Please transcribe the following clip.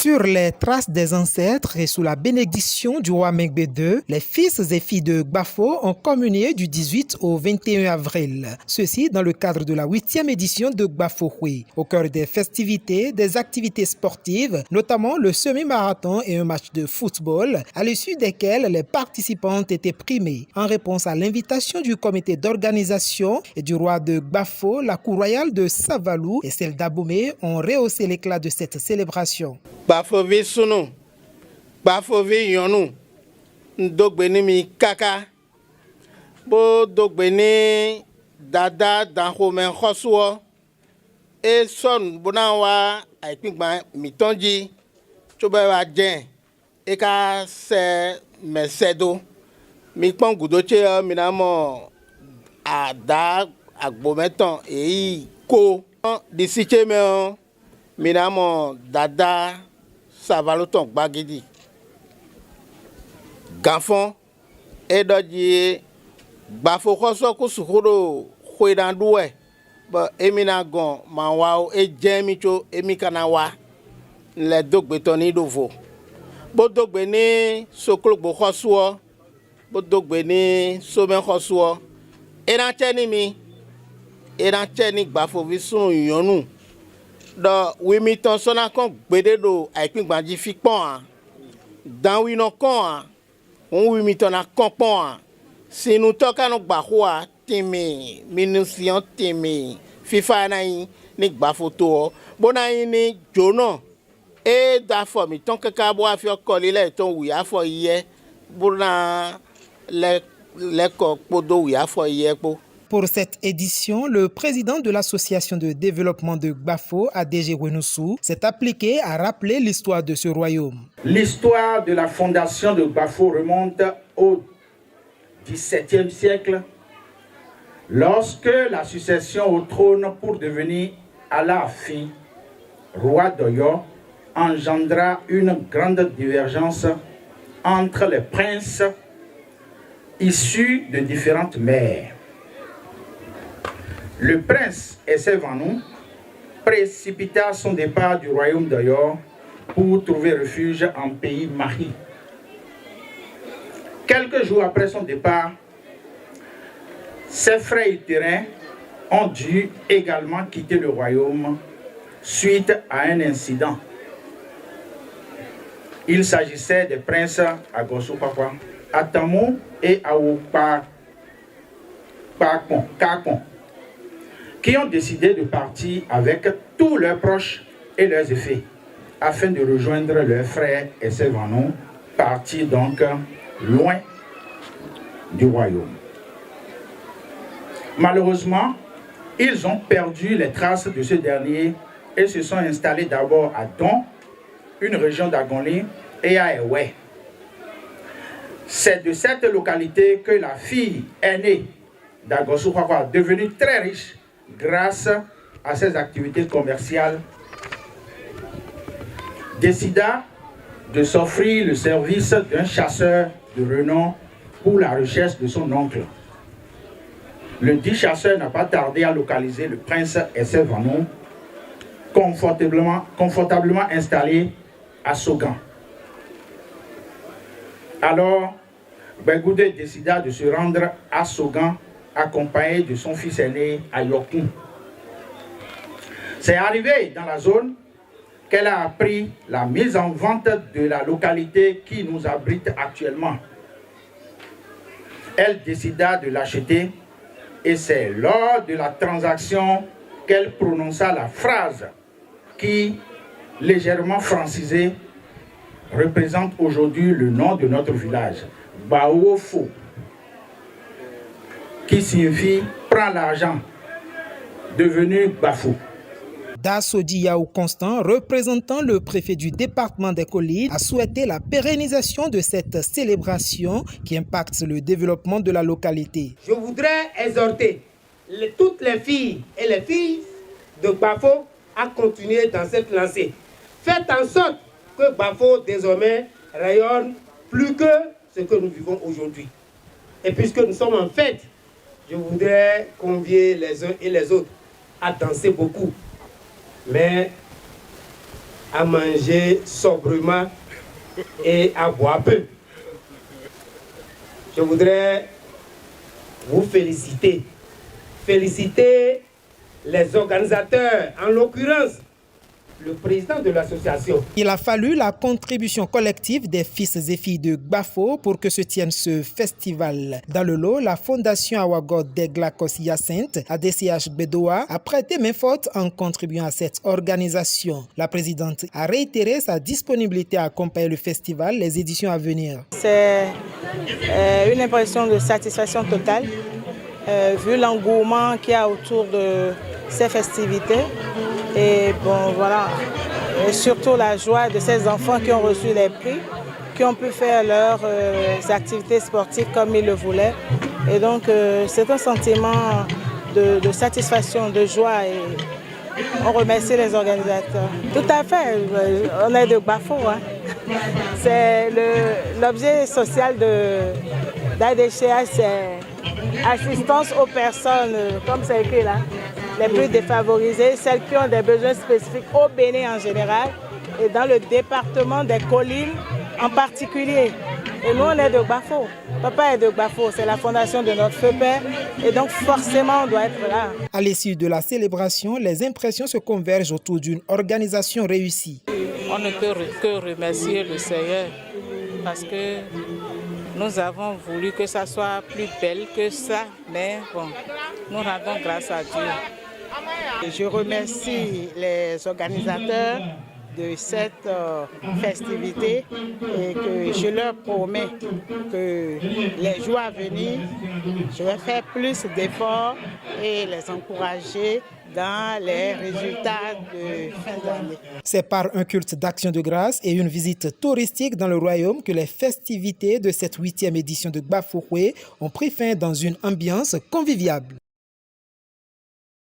Sur les traces des ancêtres et sous la bénédiction du roi Mengbe II, les fils et filles de Gbafo ont communié du 18 au 21 avril. Ceci dans le cadre de la 8e édition de Gbafo Hui. Au cœur des festivités, des activités sportives, notamment le semi-marathon et un match de football, à l'issue desquels les participants ont été primés. En réponse à l'invitation du comité d'organisation et du roi de Gbafo, la cour royale de Savalou et celle d'Abomey ont rehaussé l'éclat de cette célébration. Gbafo vi sunu, Gbafo vi yonu, ndogbeni mi kaka, bo dogbeni dada danhomen khosuo, e son bonawa aipingba mitonji, choba wa jen, e ka se mesedo, mi pon gudoche minamo ada agbometon e ko disi cheme minamo dada Savaloton Bagidi Gafon Edoji Gbafo Khoso Kusukuro Khwedanduwe ba emina gon manwao e jemicho emikanawa le dogbe toni dovo bo dogbe ni soklogbo khosuo bo dogbe ni somen khosuo eran cheni mi eran cheni Gbafo visun yonu do wimiton sona kon gbede do aipingbanji fi pon dan wino kon on wimiton na kon pon sinu toka no Gbafo timi minusion timi fifa na yin ni Gbafo to bona yin ni jono e da fo mi ton kaka bo afi okole le ton wi afo iye bona le ko podo wi afo iye po. Pour cette édition, le président de l'association de développement de Gbafo, ADG Wenoussou, s'est appliqué à rappeler l'histoire de ce royaume. L'histoire de la fondation de Gbafo remonte au XVIIe siècle, lorsque la succession au trône pour devenir Alaafin, roi d'Oyo, engendra une grande divergence entre les princes issus de différentes mers. Le prince Essevanou précipita son départ du royaume d'Oyo pour trouver refuge en pays Mahi. Quelques jours après son départ, ses frères utérins ont dû également quitter le royaume suite à un incident. Il s'agissait des princes Agosupakwa, Atamou et Kakon, qui ont décidé de partir avec tous leurs proches et leurs effets, afin de rejoindre leurs frères et Essevanou, partis donc loin du royaume. Malheureusement, ils ont perdu les traces de ce dernier et se sont installés d'abord à Don, une région d'Agonli, et à Ewe. C'est de cette localité que la fille aînée d'Agosupakwa, devenue très riche grâce à ses activités commerciales, décida de s'offrir le service d'un chasseur de renom pour la recherche de son oncle. Le dit chasseur n'a pas tardé à localiser le prince Essevanou, confortablement installé à Sogan. Alors, Begoudé décida de se rendre à Sogan accompagné de son fils aîné Ayokun. C'est arrivé dans la zone qu'elle a appris la mise en vente de la localité qui nous abrite actuellement. Elle décida de l'acheter et c'est lors de la transaction qu'elle prononça la phrase qui, légèrement francisée, représente aujourd'hui le nom de notre village, Baofo, qui signifie « prends l'argent », devenu Gbafo. Dassodi Yaou Constant, représentant le préfet du département des Collines, a souhaité la pérennisation de cette célébration qui impacte le développement de la localité. Je voudrais exhorter toutes les filles et les filles de Gbafo à continuer dans cette lancée. Faites en sorte que Gbafo désormais rayonne plus que ce que nous vivons aujourd'hui. Et puisque nous sommes en fête, je voudrais convier les uns et les autres à danser beaucoup. Mais à manger sobrement et à boire peu. Je voudrais vous féliciter. Féliciter les organisateurs, en l'occurrence le président de l'association. Il a fallu la contribution collective des fils et filles de Gbafo pour que se tienne ce festival. Dans le lot, la Fondation Awagod d'Eglakos Hyacinthe, ADCH Bedoa, a prêté main forte en contribuant à cette organisation. La présidente a réitéré sa disponibilité à accompagner le festival les éditions à venir. C'est une impression de satisfaction totale, vu l'engouement qu'il y a autour de ces festivités. Et bon, voilà, et surtout la joie de ces enfants qui ont reçu les prix, qui ont pu faire leurs activités sportives comme ils le voulaient. Et donc, c'est un sentiment de satisfaction, de joie et on remercie les organisateurs. Tout à fait, on est de Gbafo. Hein. C'est l'objet social d'ADCH, c'est assistance aux personnes, comme c'est écrit là, les plus défavorisées, celles qui ont des besoins spécifiques au Bénin en général et dans le département des collines en particulier. Et nous, on est de Gbafo. Papa est de Gbafo, c'est la fondation de notre feu père et donc forcément on doit être là. À l'issue de la célébration, les impressions se convergent autour d'une organisation réussie. On ne peut que remercier le Seigneur parce que nous avons voulu que ça soit plus belle que ça, mais bon, nous rendons grâce à Dieu. Je remercie les organisateurs de cette festivité et que je leur promets que les jours à venir, je vais faire plus d'efforts et les encourager dans les résultats de fin d'année. C'est par un culte d'action de grâce et une visite touristique dans le royaume que les festivités de cette 8e édition de Gbafoué ont pris fin dans une ambiance conviviale.